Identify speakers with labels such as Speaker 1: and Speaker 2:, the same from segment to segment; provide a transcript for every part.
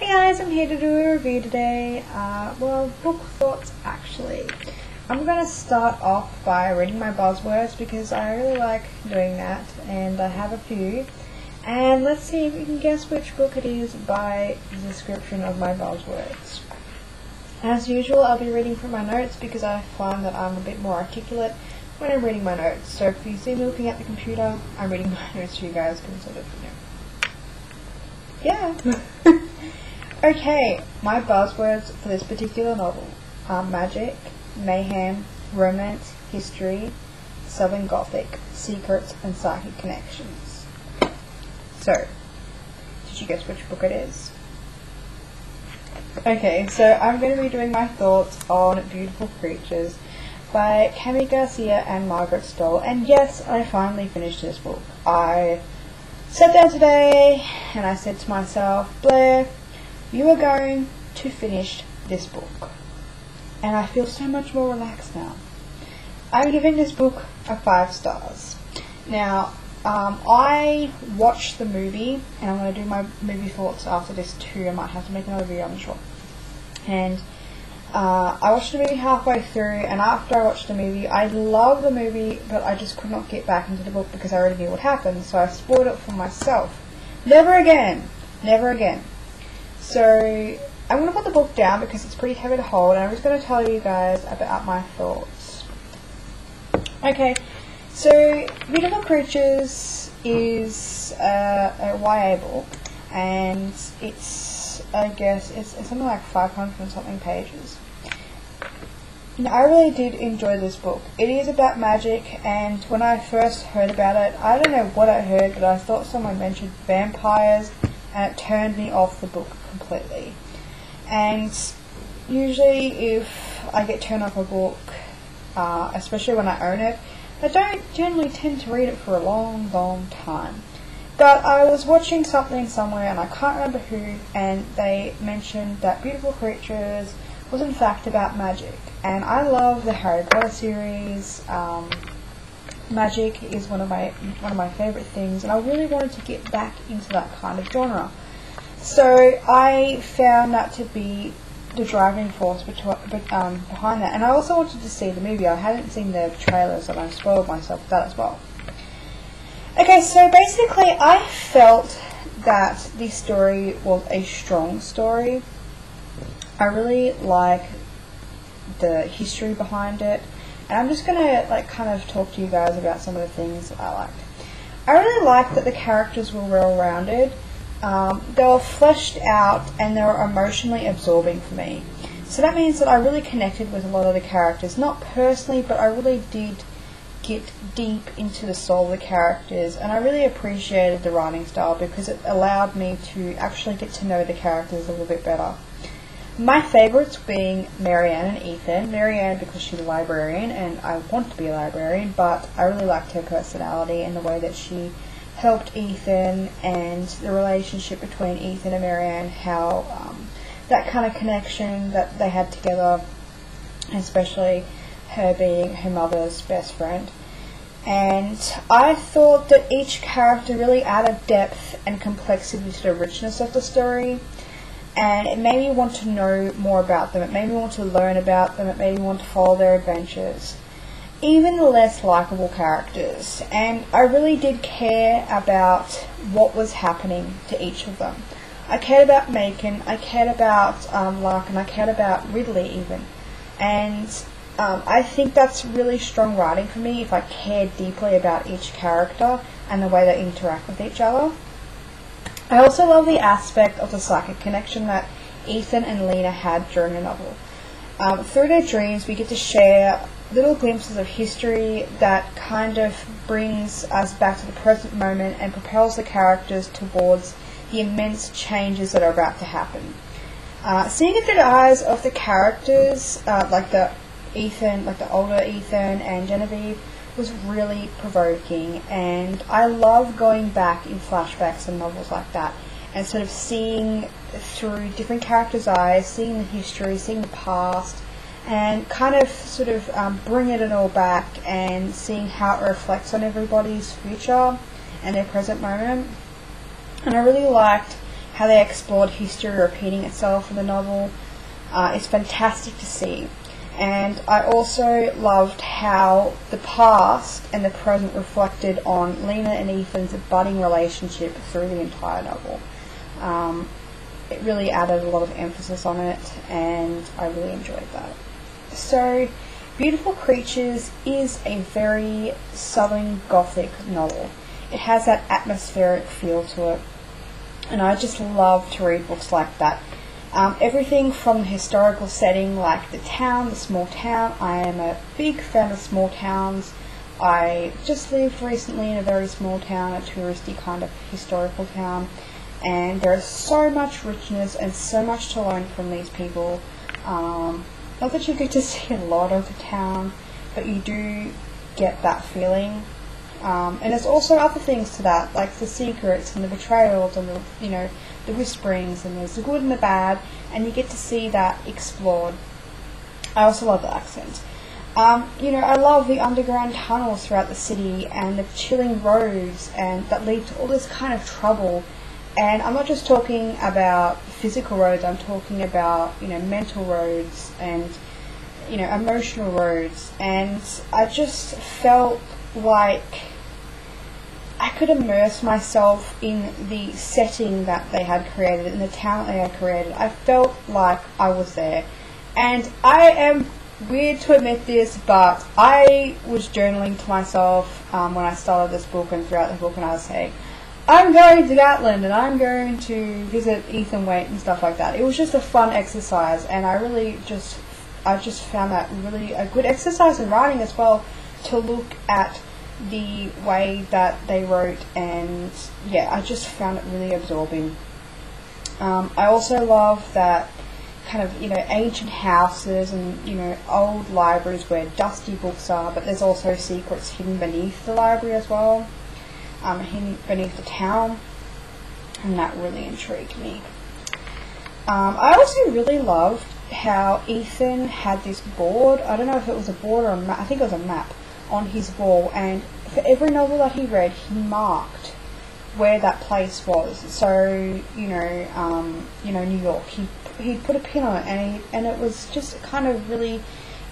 Speaker 1: Hey guys, I'm here to do a review today. Well, book thoughts actually. I'm going to start off by reading my buzzwords because I really like doing that, and I have a few. And let's see if you can guess which book it is by the description of my buzzwords. As usual, I'll be reading from my notes because I find that I'm a bit more articulate when I'm reading my notes. So if you see me looking at the computer, I'm reading my notes so you guys can sort of, yeah. Okay, my buzzwords for this particular novel are magic, mayhem, romance, history, Southern Gothic, secrets, and psychic connections. So, did you guess which book it is? Okay, so I'm going to be doing my thoughts on Beautiful Creatures by Cami Garcia and Margaret Stoll. And yes, I finally finished this book. I sat down today and I said to myself, Blair, you are going to finish this book. And I feel so much more relaxed now. I'm giving this book a 5 stars. Now, I watched the movie, and I'm going to do my movie thoughts after this too. I might have to make another video, I'm sure. And I watched the movie halfway through, and after I watched the movie, I loved the movie, but I just could not get back into the book because I already knew what happened, so I spoiled it for myself. Never again! Never again. So, I'm going to put the book down because it's pretty heavy to hold, and I'm just going to tell you guys about my thoughts. Okay, so Beautiful Creatures is a YA book, and it's, I guess, it's something like 500 and something pages. Now, I really did enjoy this book. It is about magic, and when I first heard about it, I don't know what I heard, but I thought someone mentioned vampires, and it turned me off the book completely. And usually if I get turned off a book, especially when I own it, I don't generally tend to read it for a long time. But I was watching something somewhere, and I can't remember who, and they mentioned that Beautiful Creatures was in fact about magic. And I love the Harry Potter series. Magic is one of my favourite things, and I really wanted to get back into that kind of genre. So I found that to be the driving force behind that. And I also wanted to see the movie. I hadn't seen the trailers, and I spoiled myself with that as well. Okay, so basically I felt that the story was a strong story. I really like the history behind it. And I'm just going to kind of talk to you guys about some of the things that I liked. I really liked that the characters were well-rounded. They were fleshed out, and they were emotionally absorbing for me. So that means that I really connected with a lot of the characters. Not personally, but I really did get deep into the soul of the characters. And I really appreciated the writing style because it allowed me to actually get to know the characters a little bit better. My favourites being Marianne and Ethan. Marianne because she's a librarian, and I want to be a librarian, but I really liked her personality and the way that she helped Ethan, and the relationship between Ethan and Marianne, how that kind of connection that they had together, especially her being her mother's best friend. And I thought that each character really added depth and complexity to the richness of the story. And it made me want to know more about them. It made me want to learn about them. It made me want to follow their adventures. Even the less likable characters. And I really did care about what was happening to each of them. I cared about Macon. I cared about Larkin. I cared about Ridley even. And I think that's really strong writing for me if I care deeply about each character and the way they interact with each other. I also love the aspect of the psychic connection that Ethan and Lena had during the novel. Through their dreams, we get to share little glimpses of history that kind of brings us back to the present moment and propels the characters towards the immense changes that are about to happen. Seeing it through the eyes of the characters, like the older Ethan and Genevieve, was really provoking, and I love going back in flashbacks and novels like that and sort of seeing through different characters' eyes, seeing the history, seeing the past, and kind of sort of bringing it all back and seeing how it reflects on everybody's future and their present moment. And I really liked how they explored history repeating itself in the novel. It's fantastic to see. And I also loved how the past and the present reflected on Lena and Ethan's budding relationship through the entire novel. It really added a lot of emphasis on it, and I really enjoyed that. So, Beautiful Creatures is a very Southern Gothic novel. It has that atmospheric feel to it, and I just love to read books like that. Everything from the historical setting, like the town, the small town. I am a big fan of small towns. I just lived recently in a very small town, a touristy kind of historical town, and there is so much richness and so much to learn from these people. Not that you get to see a lot of the town, but you do get that feeling. And there's also other things to that, like the secrets and the betrayals and the, the whisperings, and there's the good and the bad, and you get to see that explored. I also love the accent. I love the underground tunnels throughout the city and the chilling roads and that lead to all this kind of trouble. And I'm not just talking about physical roads, I'm talking about, mental roads and, emotional roads. And I just felt like I could immerse myself in the setting that they had created, in the town they had created. I felt like I was there. And I am weird to admit this, but I was journaling to myself when I started this book and throughout the book, and I was saying, I'm going to Gatland and I'm going to visit Ethan Waite and stuff like that. It was just a fun exercise, and I just found that really a good exercise in writing as well, to look at the way that they wrote, and yeah, I just found it really absorbing. I also love that kind of, ancient houses and, old libraries where dusty books are, but there's also secrets hidden beneath the library as well. Hidden beneath the town, and that really intrigued me. I also really loved how Ethan had this board. I don't know if it was a board or a map. I think it was a map on his wall, and for every novel that he read, he marked where that place was. So New York. He put a pin on it, and it was just kind of really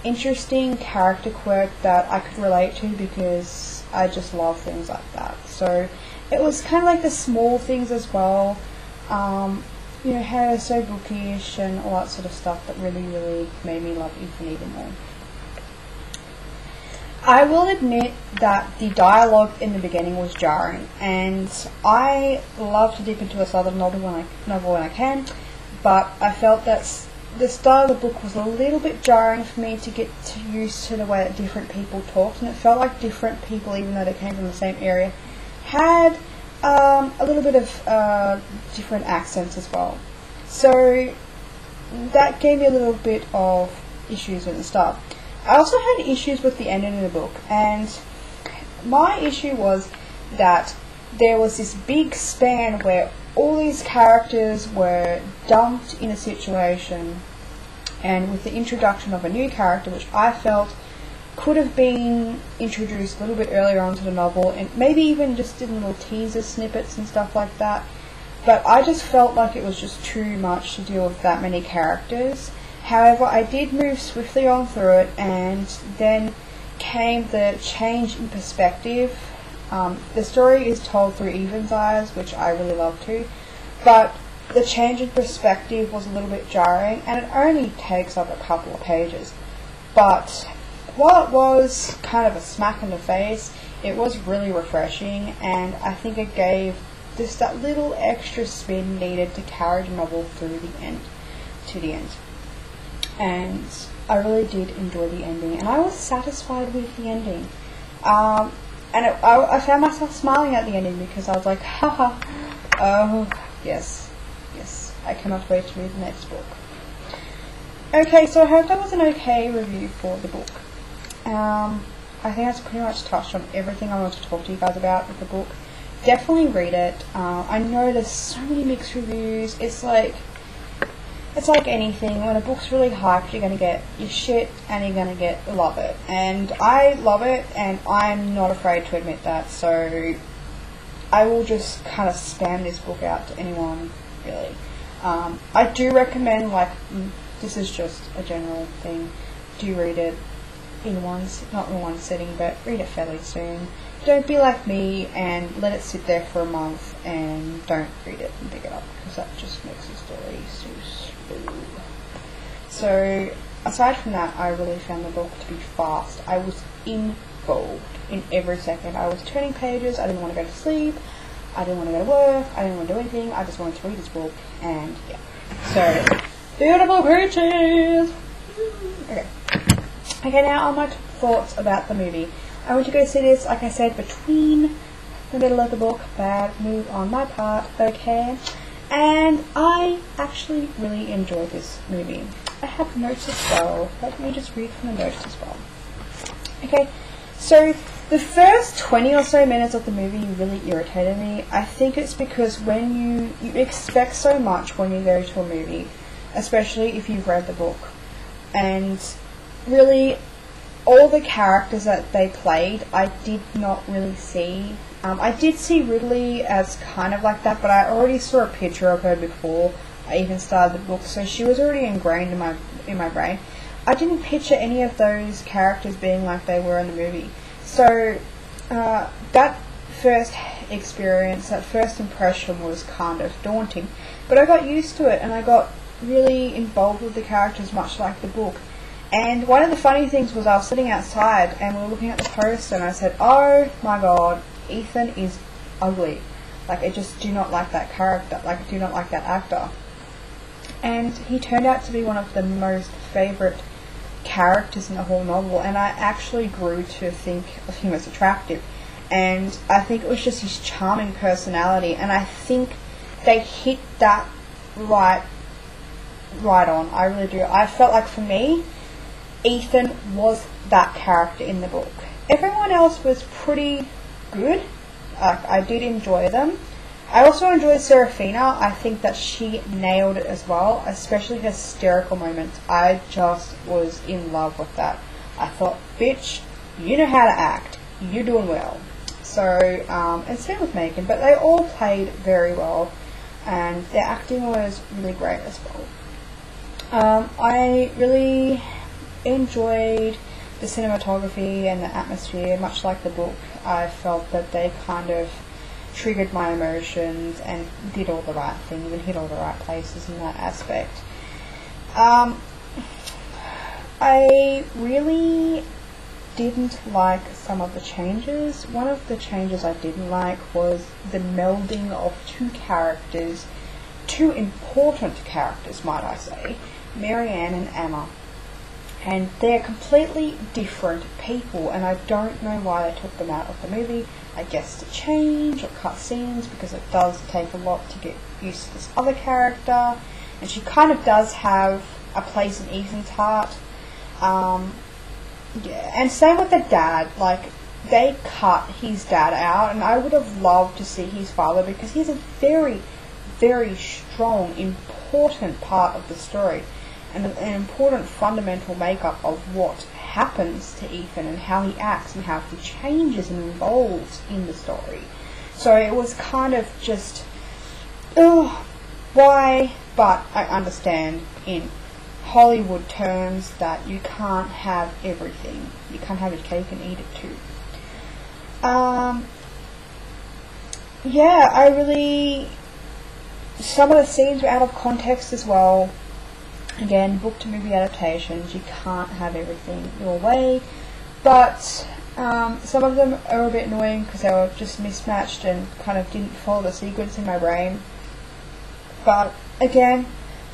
Speaker 1: interesting character quirk that I could relate to, because I just love things like that. So it was kind of like the small things as well, how they're so bookish and all that sort of stuff, that really, really made me love Ethan even more. I will admit that the dialogue in the beginning was jarring, and I love to dip into a southern novel when I can, but I felt that the style of the book was a little bit jarring for me to get used to the way that different people talked, and it felt like different people, even though they came from the same area, had a little bit of different accents as well. So that gave me a little bit of issues with the start. I also had issues with the ending of the book, and my issue was that there was this big span where all these characters were dumped in a situation, and with the introduction of a new character, which I felt could have been introduced a little bit earlier on to the novel, and maybe even just in little teaser snippets and stuff like that, but I just felt like it was just too much to deal with that many characters. However, I did move swiftly on through it, and then came the change in perspective. The story is told through Ethan's eyes, which I really love too, but the change in perspective was a little bit jarring, and it only takes up a couple of pages. But while it was kind of a smack in the face, it was really refreshing, and I think it gave just that little extra spin needed to carry the novel through to the end. And I really did enjoy the ending, and I was satisfied with the ending. And I found myself smiling at the ending, because I was like, haha, oh, yes, I cannot wait to read the next book. Okay, so I hope that was an okay review for the book. I think that's pretty much touched on everything I want to talk to you guys about with the book. Definitely read it. I know there's so many mixed reviews. It's like anything. When a book's really hyped, you're going to get your shit, and you're going to love it. And I love it, and I'm not afraid to admit that. So I will just kind of spam this book out to anyone really. I do recommend, like, this is just a general thing, do read it not in one sitting, but read it fairly soon. Don't be like me and let it sit there for a month and don't read it and pick it up, because that just makes the story so slow. So aside from that, I really found the book to be fast. I was involved in every second. I was turning pages, I didn't want to go to sleep, I didn't want to go to work, I didn't want to do anything, I just wanted to read this book, and yeah. So, beautiful creatures! Okay, now on my thoughts about the movie. I went to go see this, like I said, between the middle of the book. Bad move on my part, okay. And I actually really enjoyed this movie. I have notes as well. Let me just read from the notes as well. Okay, so the first 20 or so minutes of the movie really irritated me. I think it's because when you expect so much when you go to a movie, especially if you've read the book. And really, all the characters that they played, I did not really see. I did see Ridley as kind of like that, but I already saw a picture of her before I even started the book, so she was already ingrained in my brain. I didn't picture any of those characters being like they were in the movie. So that first experience, that first impression was kind of daunting. But I got used to it, and I got really involved with the characters, much like the book. And one of the funny things was I was sitting outside and we were looking at the poster, and I said, oh my god, Ethan is ugly. Like, I just do not like that character. Like, I do not like that actor. And he turned out to be one of the most favourite characters in the whole novel, and I actually grew to think of him as attractive. And I think it was just his charming personality, and I think they hit that right on. I really do. I felt like, for me, Ethan was that character in the book. Everyone else was pretty good. I did enjoy them. I also enjoyed Serafina. I think that she nailed it as well, especially her hysterical moments. I just was in love with that. I thought, bitch, you know how to act. You're doing well. So, and same with Megan, but they all played very well, and their acting was really great as well. I really enjoyed the cinematography and the atmosphere, much like the book. I felt that they kind of triggered my emotions and did all the right things and hit all the right places in that aspect. I really didn't like some of the changes. One of the changes I didn't like was the melding of two characters, two important characters, might I say, Marianne and Emma. And they're completely different people, and I don't know why they took them out of the movie. I guess to change or cut scenes, because it does take a lot to get used to this other character, and she kind of does have a place in Ethan's heart. Yeah, and same with the dad. Like, they cut his dad out, and I would have loved to see his father, because he's a very, very strong, important part of the story, and an important fundamental makeup of what happens to Ethan and how he acts and how he changes and evolves in the story. So it was kind of just, why? But I understand in Hollywood terms that you can't have everything. You can't have your cake and eat it too. Yeah, some of the scenes were out of context as well. Again, book to movie adaptations, you can't have everything your way, but some of them are a bit annoying because they were just mismatched and kind of didn't follow the sequence in my brain. But again,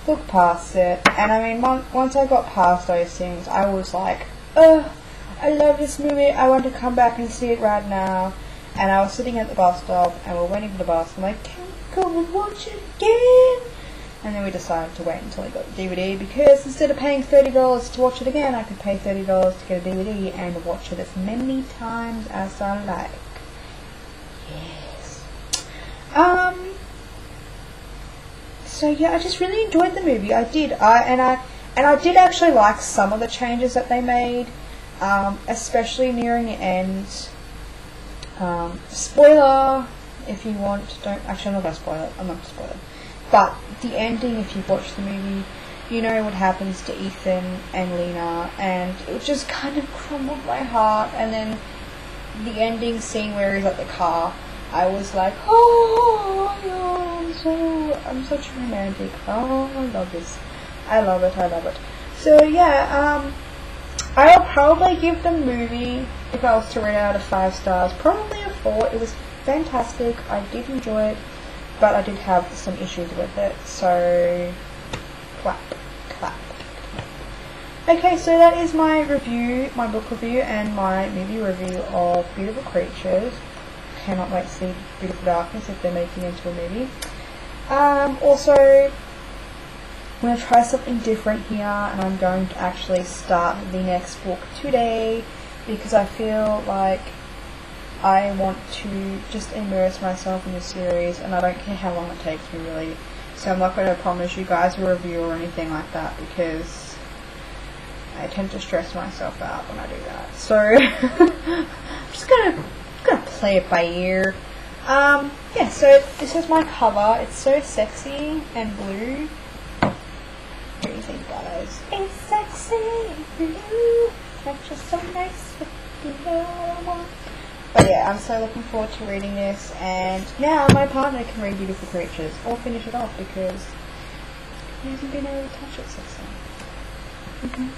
Speaker 1: look past it, and I mean, once I got past those things, I was like, oh, I love this movie, I want to come back and see it right now. And I was sitting at the bus stop, and we're waiting for the bus, and I'm like, can we go and watch it again? And then we decided to wait until I got the DVD, because instead of paying $30 to watch it again, I could pay $30 to get a DVD and watch it as many times as I like. Yes. So yeah, I just really enjoyed the movie. I did. I did actually like some of the changes that they made, especially nearing the end. Spoiler, if you want. Don't. Actually, I'm not gonna spoil it. I'm not gonna spoil it. but the ending, if you watch the movie, you know what happens to Ethan and Lena, and it just kind of crumbled my heart. And then the ending scene where he's at the car, I was like, oh yeah, I'm such a romantic. Oh, I love this. I love it. So yeah, I'll probably give the movie, if I was to rate it out of 5 stars, probably a 4. It was fantastic. I did enjoy it, but I did have some issues with it. So clap. Okay, so that is my review, my book review, and my movie review of Beautiful Creatures. Cannot wait to see Beautiful Darkness if they're making it into a movie. Also, I'm going to try something different here, and I'm going to actually start the next book today, because I feel like I want to just immerse myself in the series, and I don't care how long it takes me, really. So I'm not going to promise you guys a review or anything like that, because I tend to stress myself out when I do that. So I'm just gonna play it by ear. Yeah, so this is my cover. It's so sexy and blue. What do you think, guys? It's sexy and blue. That's just so nice. But yeah, I'm so looking forward to reading this, and now my partner can read Beautiful Creatures or finish it off, because he hasn't been able to touch it since then.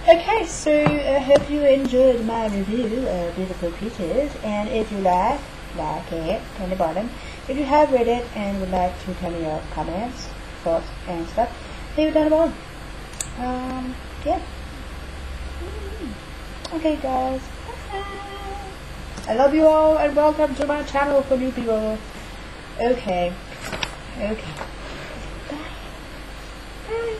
Speaker 1: Okay, so I hope you enjoyed my review of Beautiful Creatures, and if you like it, on the bottom. If you have read it and would like to tell me your comments, thoughts, and stuff, leave it down below. Yeah. Okay, guys. Bye. I love you all, and welcome to my channel for new people. Okay. Bye. Bye.